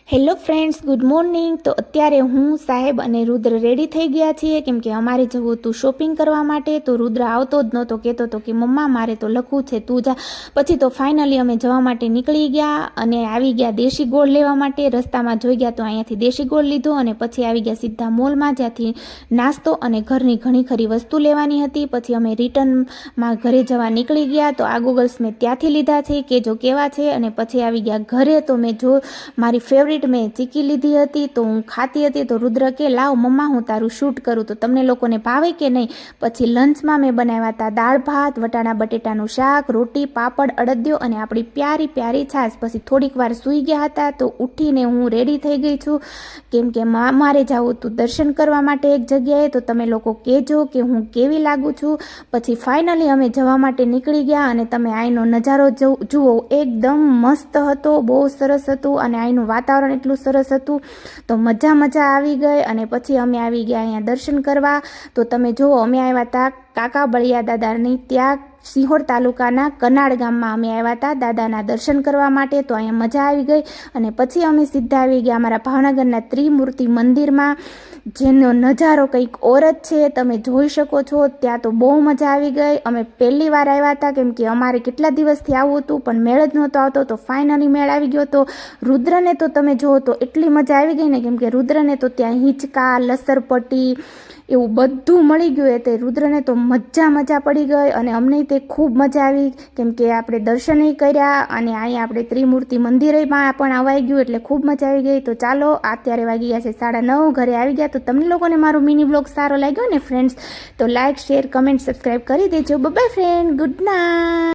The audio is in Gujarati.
Hello friends, good morning. તો અત્યારે હું સાહેબ અને રુદ્ર રેડી થઈ ગયા છીએ કેમ કે અમારે જવું હતું શોપિંગ કરવા માટે. તો રુદ્ર આવતો જ નહોતો, કહેતો હતો કે મમ્મા મારે તો લખવું છે, તું જા. પછી તો ફાઇનલી અમે જવા માટે નીકળી ગયા અને આવી ગયા દેશી ગોળ લેવા માટે. રસ્તામાં જોઈ ગયા તો અહીંયાથી દેશી ગોળ લીધો અને પછી આવી ગયા સીધા મોલમાં, જ્યાંથી નાસ્તો અને ઘરની ઘણી ખરી વસ્તુ લેવાની હતી. પછી અમે રિટર્નમાં ઘરે જવા નીકળી ગયા. તો આ ગૂગલ્સ મેં ત્યાંથી લીધા છે કે જો કેવા છે. અને પછી આવી ગયા ઘરે. તો મેં જો મારી ફેવરિટ મેં ચીકી લીધી હતી તો હું ખાતી હતી. તો રુદ્ર કે લાવ મમ્મા હું તારું શૂટ કરું તો તમને લોકોને ભાવે કે નહીં. પછી લંચમાં મેં બનાવ્યા હતા દાળ ભાત, વટાણા બટેટાનું શાક, રોટી, પાપડ, અડદિયો અને આપણી પ્યારી પ્યારી છાશ. પછી થોડીક વાર સૂઈ ગયા હતા તો ઉઠીને હું રેડી થઈ ગઈ છું કેમ કે મારે જવું હતું દર્શન કરવા માટે એક જગ્યાએ. તો તમે લોકો કહેજો કે હું કેવી લાગુ છું. પછી ફાઇનલી અમે જવા માટે નીકળી ગયા અને તમે અહીંનો નજારો જુઓ, એકદમ મસ્ત હતો, બહુ સરસ હતું અને અહીંનું વાતાવરણ એટલું સરસ હતું. તો મજા આવી ગઈ. અને પછી અમે આવી ગયા અહીંયા દર્શન કરવા. તો તમે જુઓ, અમે આવ્યા હતા કાકા બળિયા દાદાની ત્યાં સિહોર તાલુકાના કનાડ ગામમાં અમે આવ્યા હતા દાદાના દર્શન કરવા માટે. તો અહીંયા મજા આવી ગઈ. અને પછી અમે સીધા આવી ગયા અમારા ભાવનગરના ત્રિમૂર્તિ મંદિરમાં, જેનો નજારો કંઈક ઓર જ છે, તમે જોઈ શકો છો. ત્યાં તો બહુ મજા આવી ગઈ. અમે પહેલી વાર આવ્યા હતા કેમ કે અમારે કેટલા દિવસથી આવવું હતું પણ મેળ જ નહોતો આવતો. તો ફાઇનલી મેળ આવી ગયો. તો રુદ્રને તો તમે જુઓ તો એટલી મજા આવી ગઈ ને, કેમ કે રુદ્રને તો ત્યાં હિંચકા, લસરપટ્ટી એવું બધું મળી ગયું. તે રુદ્રને તો મજા પડી ગઈ અને અમને તે ખૂબ મજા આવી કેમ કે આપણે દર્શનય કર્યા અને અહીંયા આપણે ત્રિમૂર્તિ મંદિરેમાં પણ અવાઈ ગયું એટલે ખૂબ મજા આવી ગઈ. તો ચાલો, અત્યારે વાગી ગયા છે 9:30, ઘરે આવી ગયા. તો તમને લોકોને મારો મિની બ્લોગ સારો લાગ્યો ને ફ્રેન્ડ્સ, તો લાઇક, શેર, કમેન્ટ, સબસ્ક્રાઈબ કરી દેજો. By friend, good night.